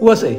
वसई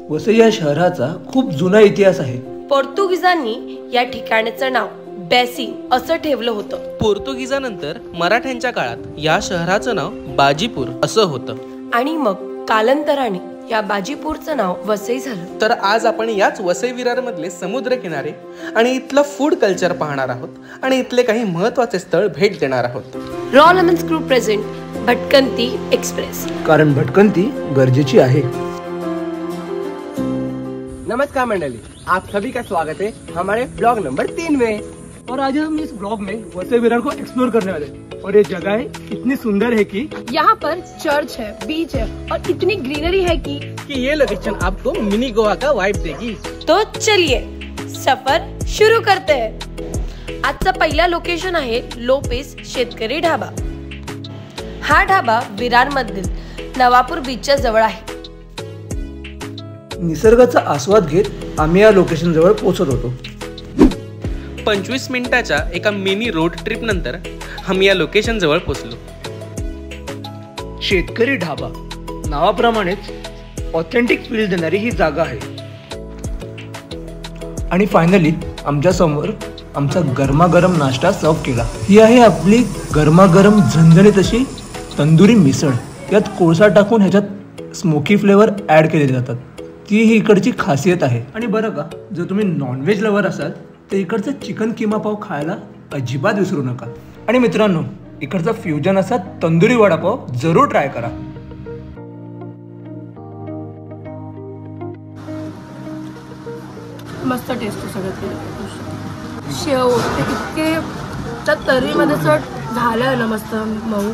वसई या शहराचा खूप जुना इतिहास आहे। पोर्तुगीजांनी या ठिकाणाचं नाव बेसिंग असं ठेवलं होतं। पोर्तुगीजानंतर मराठ्यांच्या काळात या शहराचं नाव बाजीपूर असं होतं आणि मग कालांतराने या बाजीपूरचं नाव वसई झालं। तर आज आपण याच वसई विरार मधले समुद्र किनारे आणि इथलं फूड कल्चर पाहणार आहोत आणि इथले काही महत्त्वाचे स्थळ भेट देणार आहोत। रॉ लेमन्स ग्रुप प्रेझेंट भटकंती एक्सप्रेस, कारण भटकंती गरजेची आहे। नमस्कार मंडली, आप सभी का स्वागत है हमारे ब्लॉग नंबर 3 में। और आज हम इस ब्लॉग में वसई विरार को एक्सप्लोर करने वाले हैं। और ये जगह इतनी सुंदर है कि यहाँ पर चर्च है, बीच है और इतनी ग्रीनरी है कि ये लोकेशन आपको मिनी गोवा का वाइब देगी। तो चलिए सफर शुरू करते हैं। आजचा पहिला लोकेशन आहे लोपेस शेतकरी ढाबा। हा ढाबा विरार मधील नवापूर बीचच्या जवळ आहे। निसर्गाचा आस्वाद घेत आम्ही या लोकेशन जवळ पोहोचत होतो। 25 मिनिटाच्या एका मिनी रोड ट्रिप नंतर आम्ही या लोकेशन जवळ पोहोचलो। शेतकरी ढाबा नावाप्रमाणेच ऑथेंटिक फील देणारी ही जागा आहे। आणि फायनली आमच्या समोर आमचा गरमागरम नाश्ता सर्व केला। ही आहे आपली गरमागरम झणझणीत अशी तंदुरी मिसळ। यात कोळसा टाकून ह्याच्यात स्मोकी फ्लेवर ॲड केले जातात। ती ही इकडची खासियत आहे। आणि बरं का, जर तुम्ही नॉनव्हेज लवर असाल तर इकडचा चिकन किमा पाव खायला अजिबात विसरू नका। आणि मित्रांनो, इकडचा फ्युजन असा तंदुरी वडापाव जरूर ट्राय करा। मस्त टेस्ट आहे सगळ्यात। शेव इतके त्या तरीमध्ये चट झालं ना, मस्त मऊ,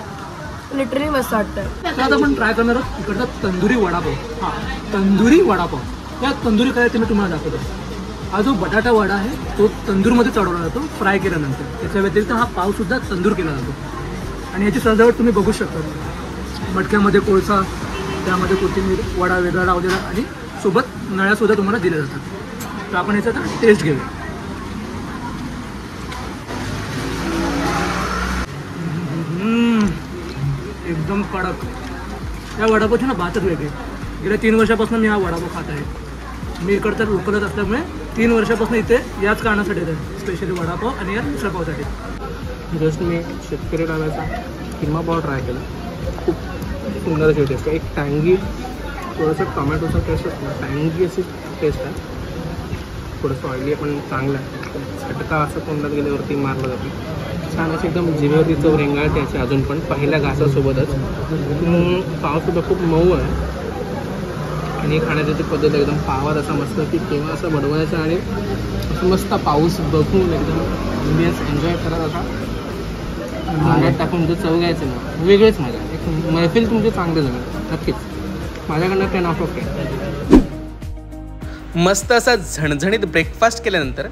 लिटरली मस्त वाटतं। आता आपण ट्राय करणार आहोत इकडचा तंदुरी वडापाव। हा, तंदुरी वडापाव। या तंदुरी काय ते मी तुम्हाला दाखवतो। हा जो बटाटा वडा आहे तो तंदूरमध्ये चढवला जातो फ्राय केल्यानंतर। त्याच्या व्यतिरिक्त हा पाव सुद्धा तंदूर केला जातो। आणि याची सजावट तुम्ही बघू शकता। मटक्यामध्ये कोळसा, त्यामध्ये कोथिंबीर, वडा वेगळा लावलेला आणि सोबत नळ्या सुद्धा तुम्हाला दिल्या जातात। तर आपण याचा टेस्ट घेऊया। एकदम कडक। या वडापावची ना बातच वेगळी। गेल्या 3 वर्षापासून मी हा वडापाव खात आहे। मी इकडचा लोकलच असल्यामुळे 3 वर्षापासून इथे याच कारणासाठी येतात, स्पेशली वडापाव आणि या मिसळपावसाठी। जस्ट मी शेतकरी ढाब्याचा किमा पाव ट्राय केला। खूप सुंदर अशी टेस्ट आहे। एक टँगी, थोडंसं टोमॅटोचा टेस्ट असतो, टँगी अशी टेस्ट आहे। थोडंसं ऑइली पण चांगलं आहे। झटका असं तोंडात गेल्यावरती मारलं जातं। छान अशी एकदम जिभेवरती चव रेंगाळते अशी अजून पण पहिल्या घासासोबतच। पावसुद्धा खूप मऊ आहे आणि खाण्याची पद्धत एकदम पावात असा मस्त की केव्हा असं बडवायचं आणि असं मस्त पाऊस बघून एकदम अँबियन्स एन्जॉय करत असा भांड्यात टाकून जो चव घ्यायचं ना, वेगळीच मजा। एक मैफिल तुमची चांगली जमेल नक्कीच। माझ्याकडनं 10 out of 10। मस्त असा झणझणीत ब्रेकफास्ट केल्यानंतर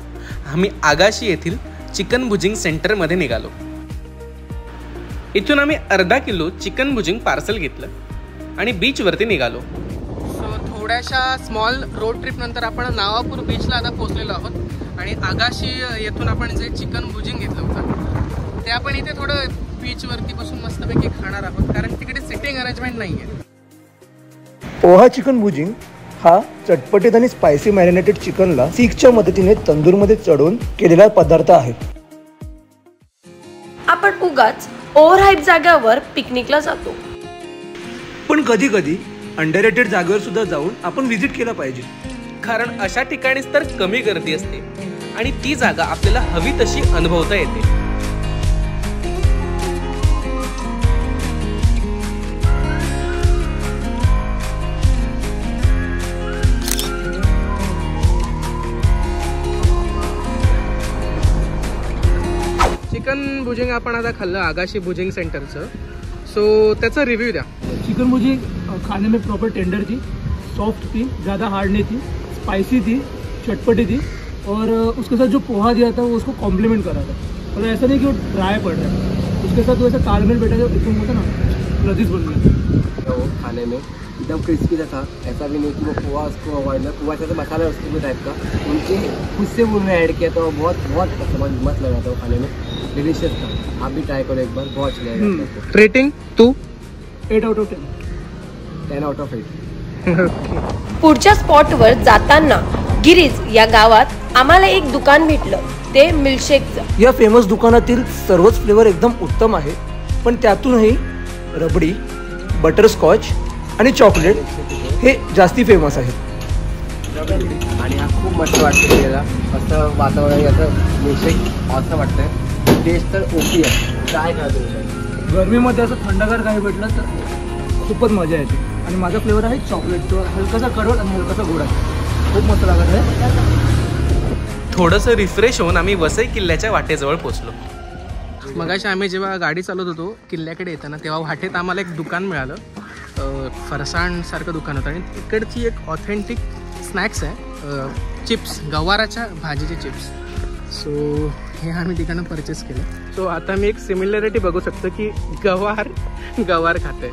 आम्ही आगाशी येथील चिकन भुजिंग सेंटरमध्ये निघालो। इथून आम्ही अर्धा किलो चिकन भुजिंग पार्सल घेतलं आणि बीचवरती निघालो। थोड्याशा स्मॉल रोड ट्रिप नंतर आपण नावापूर बीचला आता पोहोचलेलो आहोत। आणि आगाशी येथून आपण जे चिकन भुजिंग घेतलं होतं ते आपण इथे थोडं बीचवरती बसून मस्तपैकी खाणार आहोत, कारण तिकडे सिटिंग अरेंजमेंट नाही आहे। पोहा चिकन भुजिंग हा चटपटीत आणि स्पायसी मॅरिनेटेड चिकनला सीखच्या मदतीने तंदूरमध्ये चढवून केलेला पदार्थ आहे। आपण उगाच ओव्हरहाईप जागेवर पिकनिकला जातो, पण कधी कधी अंडररेटेड जागेवर सुद्धा जाऊन आपण व्हिजिट केला पाहिजे। कारण अशा ठिकाणीच तर कमी गर्दी असते आणि ती जागा आपल्याला हवी तशी अनुभवता येते। चिकन भुजिंग आपण आता खाल्लं आगाशी भुजिंग सेंटरचं। सो त्याचा रिव्ह्यू द्या। चिकन भुजिंग खाने में प्रॉपर टेंडर थी, सॉफ्ट थी, ज़्यादा हार्ड नहीं थी, स्पाइसी थी, चटपटी थी। और उसके साथ जो पोहा दिया था वो उसको कॉम्प्लीमेंट कर रहा था। और ऐसा नहीं कि वो ड्राई पड़ रहा है, उसके साथ वो ऐसा तालमेल बैठा जो एकदम होता ना लजीज बन गया। तो खाने में एकदम क्रिस्पी था। ऐसा भी नहीं कि वो पोहा उसको अवॉइड ना, पोहा जैसे मसाला उसके टाइप का उनके खुद से उन्होंने ऐड किया, तो बहुत मस्त लगा था वो खाने में। डिलीशियस था। आप भी ट्राई करो एक बार, बहुत अच्छा लगेगा। Rating 2 8 out of 10। 10 out of 8। पुढच्या स्पॉटवर जाताना गिरीज या गावात आम्हाला एक दुकान भेटलं, ते मिल्कशेकचं. या फेमस दुकानातील सर्वच फ्लेवर एकदम उत्तम आहे, पण त्यातूनही रबडी, बटरस्कॉच आणि चॉकलेट हे जास्ती फेमस आहेत. आणि हा खूप मस्त वाटतं याला, असं वातावरण याचं मिल्कशेक असं वाटतंय. टेस्ट तर ओके आहे, ट्राय करा तुम्ही. गरमीमध्ये असं थंडगार काही भेटलं तर खूपच मजा येते. आणि माझा फ्लेवर आहे चॉकलेट, तो हलकासा कडवट आणि हलकासा गोड आहे, खूप मस्त लागत आहे. थोडंसं रिफ्रेश होऊन आम्ही वसई किल्ल्याच्या वाटेजवळ पोहोचलो. मगाशी आम्ही जेव्हा गाडी चालवत होतो किल्ल्याकडे येताना, तेव्हा वाटेत आम्हाला एक दुकान मिळालं. फरसाणसारखं दुकान होतं आणि तिकडची एक ऑथेंटिक स्नॅक्स आहे, चिप्स, गवाराच्या भाजीचे चिप्स. सो हे आम्ही तिकडनं परचेस केलं. सो आता मी एक सिमिलॅरिटी बघू शकतो की गवार खाते.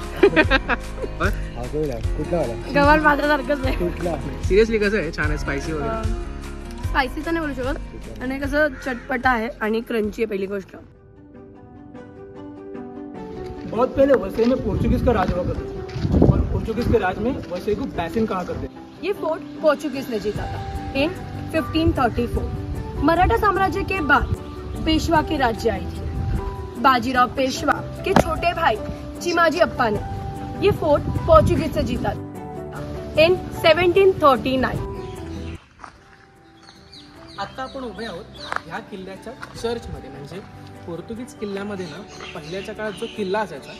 गवार भातासारखंच आहे. सिरियसली कसं आहे, छान आहे, स्पायसी वगैरे. स्पायसी तर नाही बोलू शकत, आणि कसं चटपटा आहे आणि क्रंची आहे पहिली गोष्ट. बहुत पहले वसई में पोर्चुगीज का राज हुआ करता था, और पोर्चुगीज के राज में वसई को बैसिन कहा करते थे. ये फोर्ट पोर्चुगीज ने जीता था इन 1534. मराठा साम्राज्य के बाद पेशवा की राज्य आई थी. बाजीराव पेशवा के छोटे भाई चिमाजी अप्पा ने ये फोर्ट पोर्चुगीज से जीता इन 1739. आता आपण उभे आहोत ह्या किल्ल्याच्या चर्चमध्ये. म्हणजे पोर्तुगीज किल्ल्यामध्ये ना, पहिल्याच्या काळात जो किल्ला असायचा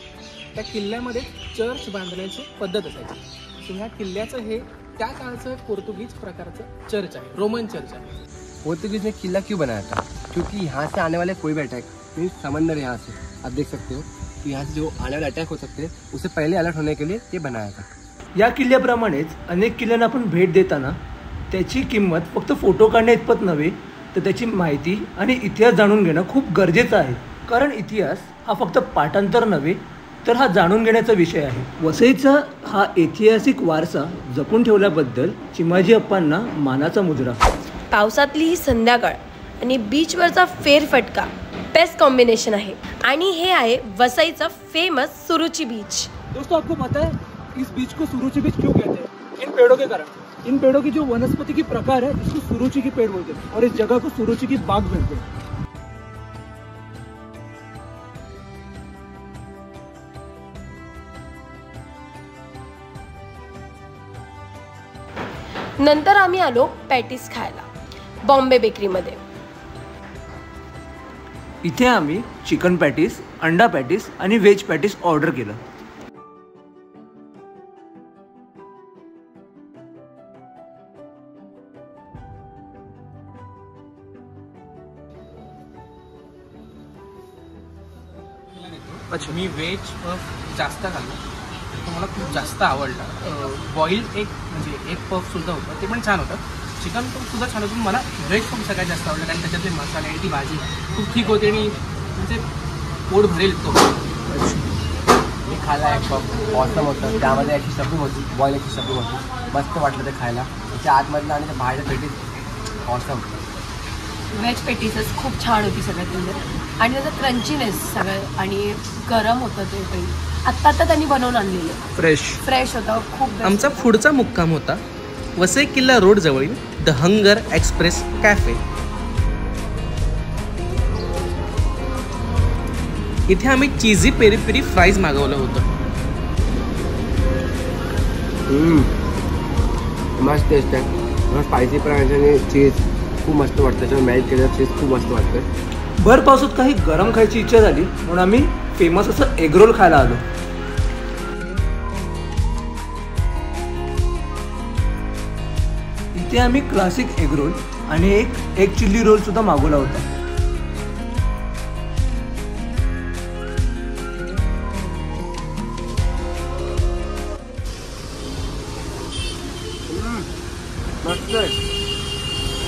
त्या किल्ल्यामध्ये चर्च बांधण्याची पद्धत असायची. सो ह्या किल्ल्याचं हे त्या काळचं पोर्तुगीज प्रकारचं चर्च आहे, रोमन चर्च आहे. पोर्तुगीज ने किला क्यों बनाया था? क्योंकि यहाँ से आने वाले कोई भी अटैक, मीन्स समंदर यहाँ से आप देख सकते हो कि यहाँ से जो आने वाले अटैक हो सकते हैं उससे पहले अलर्ट होने के लिए ये बनाया था. या किल्ल्याप्रमाणेच अनेक किल्ल्यांना आपण भेट देताना त्याची किंमत फक्त फोटो काढण्या इतपत नव्हे, तर त्याची माहिती आणि इतिहास जाणून घेणं खूप गरजेचं आहे. कारण इतिहास हा फक्त पाठांतर नव्हे, तर हा जाणून घेण्याचा विषय आहे. वसईचा हा ऐतिहासिक वारसा जपून ठेवल्याबद्दल चिमाजी अप्पांना मानाचा मुजरा. पावसातली ही संध्याकाळ आणि बीचवरचा फेरफटका बेस्ट कॉम्बिनेशन आहे. आणि हे आहे वसईचा फेमस सुरुची बीच. दोस्तों, आपको पता है इस बीच को सुरुचि बीच क्यों कहते हैं? इन पेड़ों के कारण. इन पेड़ों की जो वनस्पति की प्रकार है इसको सुरुचि की पेड़ बोलते हैं, और इस जगह को सुरुचि की बाग बोलते हैं. नंतर आम्ही आलो पॅटीस खायला बॉम्बे बेकरीमध्ये. इथे आम्ही चिकन पॅटीस, अंडा पॅटीस आणि व्हेज पॅटीस ऑर्डर केलं. अच्छा, मी व्हेज पफ जास्त खाल्लं, तो मला खूप जास्त आवडला. बॉईल एक म्हणजे एक पफसुद्धा होतं, ते पण छान होतं. चिकन पफसुद्धा छान होतं. मला व्हेज पफ सगळ्यात जास्त आवडलं, कारण त्याच्यातले मसाले आणि ती भाजी खूप ठीक होते आणि म्हणजे पोट भरेल तो. मी खायला एक पफ ऑसम होतं, त्यामध्ये अशी शपिंग होती, बॉईल अशी शपिंग होती, मस्त वाटलं ते खायला. त्याच्या आतमधलं आणि त्या बाहेरच्या पेटीत ऑसम. व्हेज पेटीसच खूप छान होती सगळ्यात म्हणजे, आणि त्याचं क्रंचीनेस सगळं, आणि गरम होतं ते काही. आत्ता त्यांनी बनवून आणलेलं फ्रेश होतं खूप. आमचा पुढचा मुक्काम होता वसई किल्ला रोड जवळील द हंगर एक्सप्रेस कॅफे. इथे आम्ही चीझी पेरी पेरी फ्राईज मागवलं होतं. मस्त टेस्ट आहे, स्पायसी पण आहे आणि चीज खूप मस्त वाटतं. त्याच्यावर मॅच केलेलं चीज खूप मस्त वाटतं. भर पावसात काही गरम खायची इच्छा झाली म्हणून आम्ही फेमस असं एगरोल खायला आलो. इथे आम्ही क्लासिक एगरोल आणि एक चिल्ली रोल सुद्धा मागवला होता. मस्त आहे.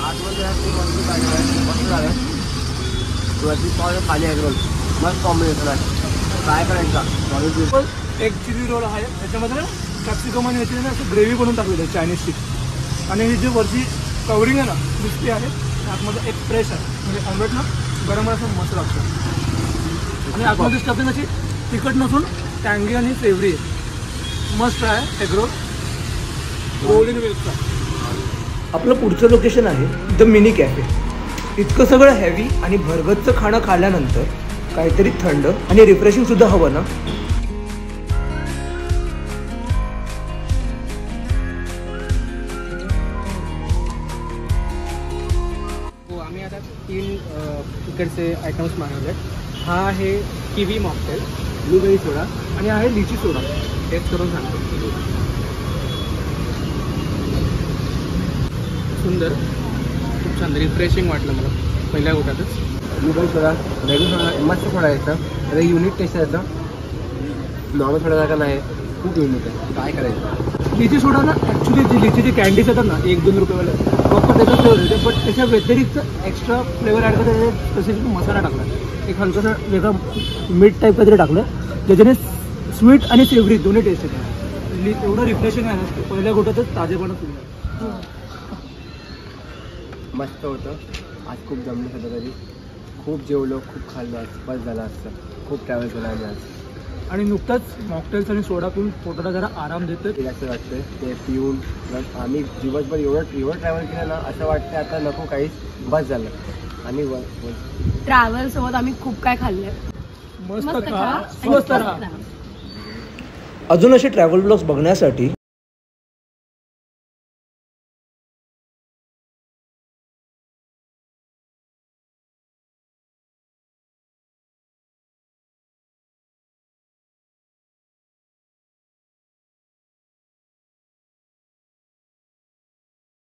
आतमध्ये मस्त झालं. तुळशी पाव खाली एगरोल मस्त कॉम्बिनेशन आहे. काय करायचं एक चिली रोल आहे, त्याच्यामध्ये कॅप्सिकम आणि याची असं ग्रेव्ही बनवून टाकलेलं आहे चायनीजची. आणि ही जी वरची कवरिंग आहे ना, क्रिस्पी आहे, आतमध्ये एक फ्रेश आहे. म्हणजे ऑमलेट ना गरम असं मस्त लागतं. आणि आतमध्ये स्टफिंग अशी तिखट नसून टँगी आणि फ्लेवरी आहे. मस्त आहे एगरोल. रोलिंग मिल्कचा. आपलं पुढचं लोकेशन आहे द मिनी कॅफे. इतकं सगळं हेवी आणि भरगतचं खाणं खाल्ल्यानंतर काहीतरी थंड आणि रिफ्रेशिंग सुद्धा हवं ना. हो, आम्ही आता 3 इकडचे आयटम्स मागवले. हा आहे किवी मॉकटेल, ब्लूबेरी सोडा आणि हा आहे लिची सोडा. टेस्ट करून सांगतो. सुंदर, खूप छान, रिफ्रेशिंग वाटलं मला पहिल्या गोट्यातच. ब्लूबेरी सोडा, रेग्युलर सोडा मस्त सोडा यायचा. त्याचा युनिक टेस्ट यायचा. नॉर्मल सोडासारखा नाही, खूप युनिक आहे. काय करायचं. लिची सोडा ना ॲक्च्युली जी लिचीची कॅन्डीज येतात ना 1-2 रुपयाला प्रॉपर त्याचा फ्लेवर येते. बट त्याच्या व्यतिरिक्त एक्स्ट्रा फ्लेवर ॲड करता स्पेसिफिक मसाला टाकला. एक हलकासा वेगळा मीठ टाईप काहीतरी टाकलं ज्याच्याने स्वीट आणि सेवरी दोन्ही टेस्ट येतात. एवढं रिफ्रेशिंग आहे ना पहिल्या गोट्यातच ताजेपणा सुरू. मस्त होतं. आज खूप जमलं सध्या तरी. खूप जेवलो, खूप खाल्लं. आज बस झालं असतं. खूप ट्रॅव्हल केलं आम्ही आज. आणि नुकताच मॉकटेल्स आणि सोडा पिऊन पोटाला जरा आराम देतं. रिलॅक्स वाटतं ते पिऊन. प्लस आम्ही दिवसभर एवढं ट्रॅव्हल केलं ना, असं वाटतं आता नको काहीच, बस झालं. आणि ट्रॅव्हल सोबत आम्ही खूप काय खाल्लंय. मस्त मस्त खा, खा, स्वस्त आणि राहा. राहा. अजून असे ट्रॅव्हल ब्लॉग्स बघण्यासाठी